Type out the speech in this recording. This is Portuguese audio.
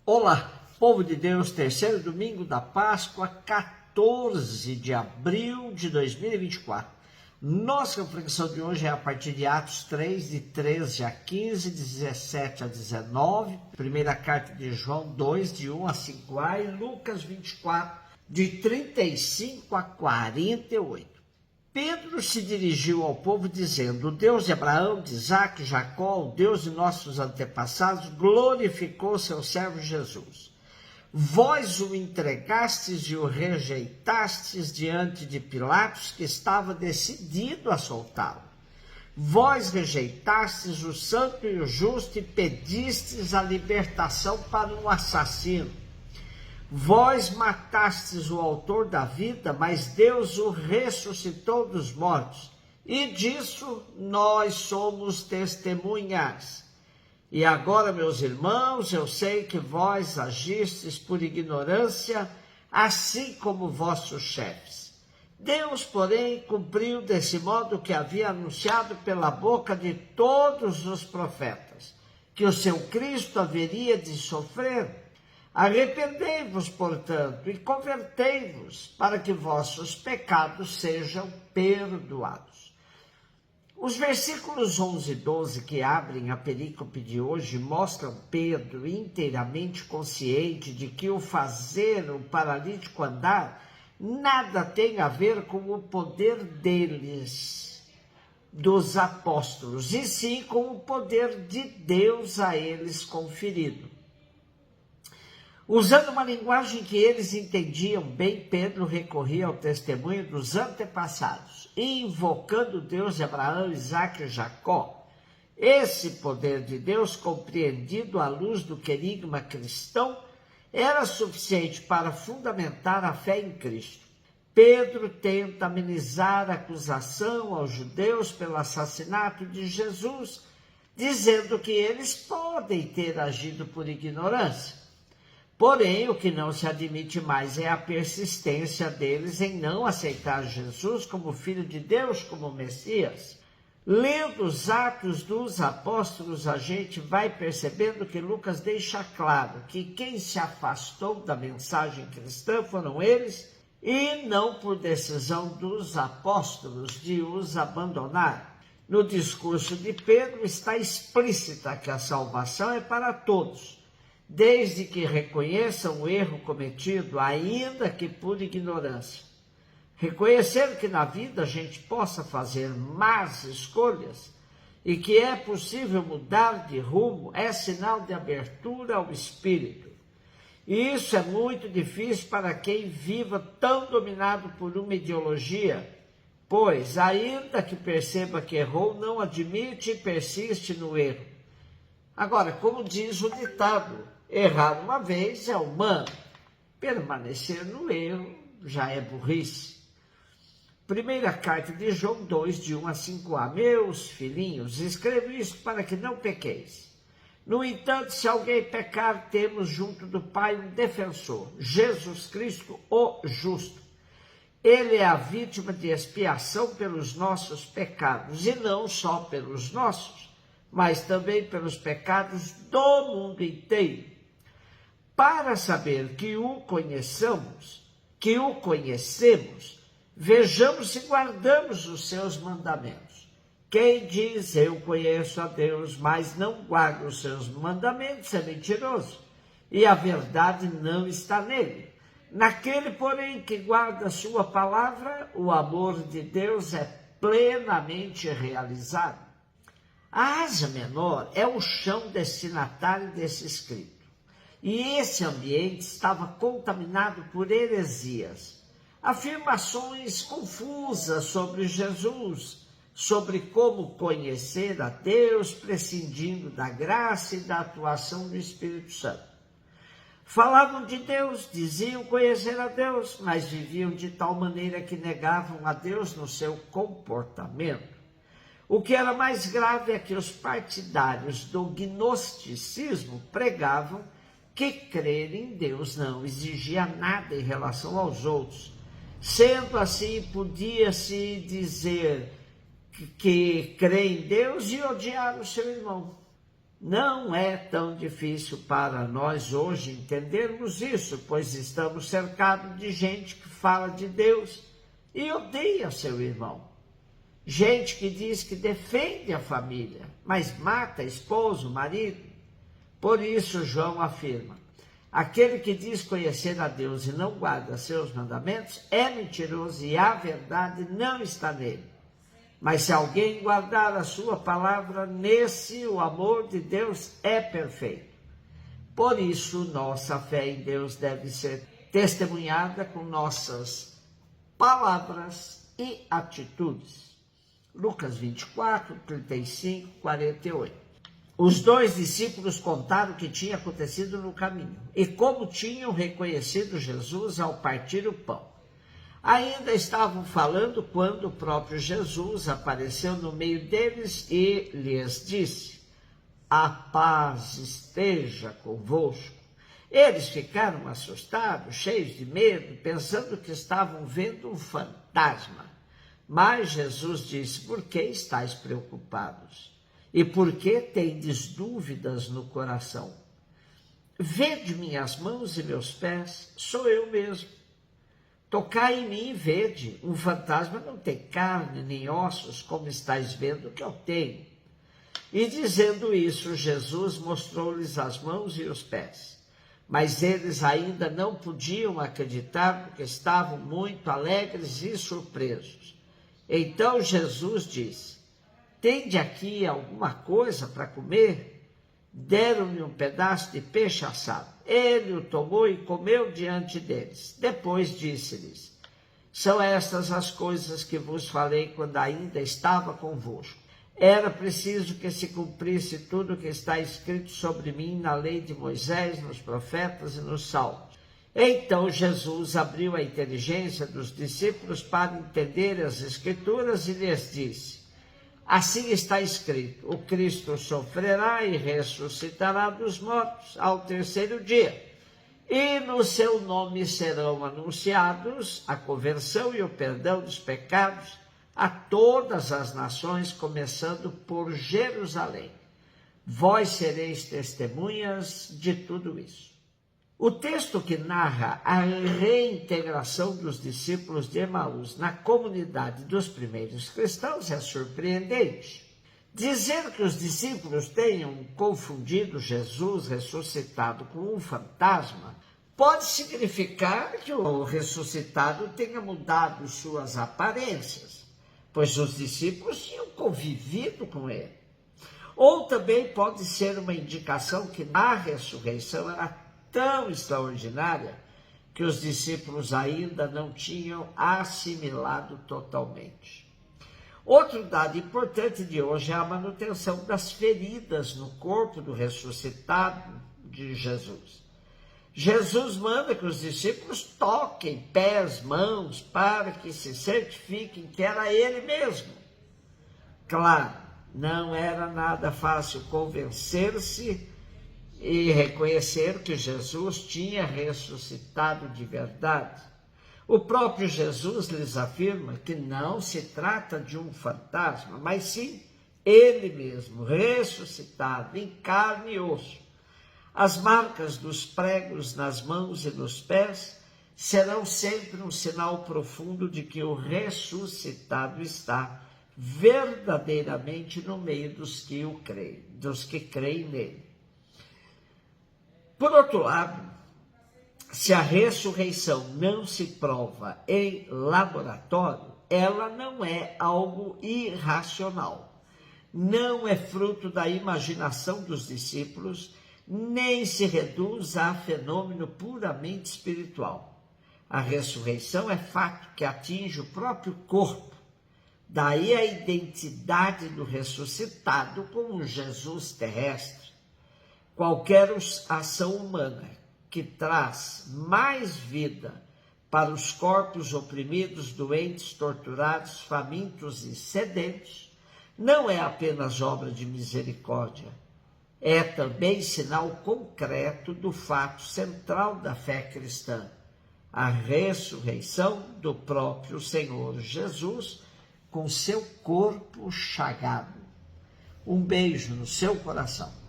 Olá, povo de Deus, terceiro domingo da Páscoa, 14 de abril de 2024. Nossa reflexão de hoje é a partir de Atos 3, de 13 a 15, 17 a 19, primeira carta de João 2, de 1 a 5a e Lucas 24, de 35 a 48. Pedro se dirigiu ao povo dizendo: o Deus de Abraão, de Isaque e Jacó, o Deus de nossos antepassados, glorificou seu servo Jesus. Vós o entregastes e o rejeitastes diante de Pilatos, que estava decidido a soltá-lo. Vós rejeitastes o santo e o justo e pedistes a libertação para um assassino. Vós matastes o autor da vida, mas Deus o ressuscitou dos mortos, e disso nós somos testemunhas. E agora, meus irmãos, eu sei que vós agistes por ignorância, assim como vossos chefes. Deus, porém, cumpriu desse modo o que havia anunciado pela boca de todos os profetas, que o seu Cristo haveria de sofrer. Arrependei-vos, portanto, e convertei-vos, para que vossos pecados sejam perdoados. Os versículos 11 e 12 que abrem a perícope de hoje mostram Pedro inteiramente consciente de que o fazer o paralítico andar nada tem a ver com o poder deles, dos apóstolos, e sim com o poder de Deus a eles conferido. Usando uma linguagem que eles entendiam bem, Pedro recorria ao testemunho dos antepassados, invocando o Deus de Abraão, Isaque e Jacó. Esse poder de Deus, compreendido à luz do querigma cristão, era suficiente para fundamentar a fé em Cristo. Pedro tenta amenizar a acusação aos judeus pelo assassinato de Jesus, dizendo que eles podem ter agido por ignorância. Porém, o que não se admite mais é a persistência deles em não aceitar Jesus como Filho de Deus, como Messias. Lendo os Atos dos Apóstolos, a gente vai percebendo que Lucas deixa claro que quem se afastou da mensagem cristã foram eles, e não por decisão dos apóstolos de os abandonar. No discurso de Pedro está explícita que a salvação é para todos, desde que reconheçam o erro cometido, ainda que por ignorância. Reconhecer que na vida a gente possa fazer más escolhas e que é possível mudar de rumo é sinal de abertura ao espírito. E isso é muito difícil para quem viva tão dominado por uma ideologia, pois, ainda que perceba que errou, não admite e persiste no erro. Agora, como diz o ditado, errar uma vez é humano, permanecer no erro já é burrice. Primeira carta de João 2, de 1 a 5a. Meus filhinhos, escrevo isto para que não pequeis. No entanto, se alguém pecar, temos junto do Pai um defensor, Jesus Cristo, o justo. Ele é a vítima de expiação pelos nossos pecados, e não só pelos nossos, mas também pelos pecados do mundo inteiro. Para saber que o conhecemos, vejamos se guardamos os seus mandamentos. Quem diz, eu conheço a Deus, mas não guarda os seus mandamentos, é mentiroso, e a verdade não está nele. Naquele, porém, que guarda a sua palavra, o amor de Deus é plenamente realizado. A Ásia Menor é o chão destinatário desse escrito. E esse ambiente estava contaminado por heresias, afirmações confusas sobre Jesus, sobre como conhecer a Deus, prescindindo da graça e da atuação do Espírito Santo. Falavam de Deus, diziam conhecer a Deus, mas viviam de tal maneira que negavam a Deus no seu comportamento. O que era mais grave é que os partidários do gnosticismo pregavam que crer em Deus não exigia nada em relação aos outros. Sendo assim, podia-se dizer que crê em Deus e odiar o seu irmão. Não é tão difícil para nós hoje entendermos isso, pois estamos cercados de gente que fala de Deus e odeia seu irmão. Gente que diz que defende a família, mas mata esposo, marido. Por isso João afirma: aquele que diz conhecer a Deus e não guarda seus mandamentos é mentiroso e a verdade não está nele. Mas se alguém guardar a sua palavra, nesse o amor de Deus é perfeito. Por isso, nossa fé em Deus deve ser testemunhada com nossas palavras e atitudes. Lucas 24, 35, 48. Os 2 discípulos contaram o que tinha acontecido no caminho e como tinham reconhecido Jesus ao partir o pão. Ainda estavam falando quando o próprio Jesus apareceu no meio deles e lhes disse: a paz esteja convosco. Eles ficaram assustados, cheios de medo, pensando que estavam vendo um fantasma. Mas Jesus disse: por que estáis preocupados? E por que tendes dúvidas no coração? Vede minhas mãos e meus pés, sou eu mesmo. Tocai em mim e vede, um fantasma não tem carne nem ossos, como estáis vendo que eu tenho. E dizendo isso, Jesus mostrou-lhes as mãos e os pés. Mas eles ainda não podiam acreditar, porque estavam muito alegres e surpresos. Então Jesus disse: tende aqui alguma coisa para comer? Deram-lhe um pedaço de peixe assado. Ele o tomou e comeu diante deles. Depois disse-lhes: são estas as coisas que vos falei quando ainda estava convosco. Era preciso que se cumprisse tudo o que está escrito sobre mim na lei de Moisés, nos profetas e nos salmos. Então Jesus abriu a inteligência dos discípulos para entender as Escrituras e lhes disse: assim está escrito, o Cristo sofrerá e ressuscitará dos mortos ao terceiro dia. E no seu nome serão anunciados a conversão e o perdão dos pecados a todas as nações, começando por Jerusalém. Vós sereis testemunhas de tudo isso. O texto que narra a reintegração dos discípulos de Emaús na comunidade dos primeiros cristãos é surpreendente. Dizer que os discípulos tenham confundido Jesus ressuscitado com um fantasma pode significar que o ressuscitado tenha mudado suas aparências, pois os discípulos tinham convivido com ele. Ou também pode ser uma indicação que a ressurreição era tão extraordinária que os discípulos ainda não tinham assimilado totalmente. Outro dado importante de hoje é a manutenção das feridas no corpo do ressuscitado de Jesus. Jesus manda que os discípulos toquem pés, mãos, para que se certifiquem que era ele mesmo. Claro, não era nada fácil convencer-se e reconhecer que Jesus tinha ressuscitado de verdade. O próprio Jesus lhes afirma que não se trata de um fantasma, mas sim ele mesmo, ressuscitado em carne e osso. As marcas dos pregos nas mãos e nos pés serão sempre um sinal profundo de que o ressuscitado está verdadeiramente no meio dos que creem nele. Por outro lado, se a ressurreição não se prova em laboratório, ela não é algo irracional. Não é fruto da imaginação dos discípulos, nem se reduz a fenômeno puramente espiritual. A ressurreição é fato que atinge o próprio corpo. Daí a identidade do ressuscitado como um Jesus terrestre. Qualquer ação humana que traz mais vida para os corpos oprimidos, doentes, torturados, famintos e sedentos, não é apenas obra de misericórdia, é também sinal concreto do fato central da fé cristã, a ressurreição do próprio Senhor Jesus com seu corpo chagado. Um beijo no seu coração.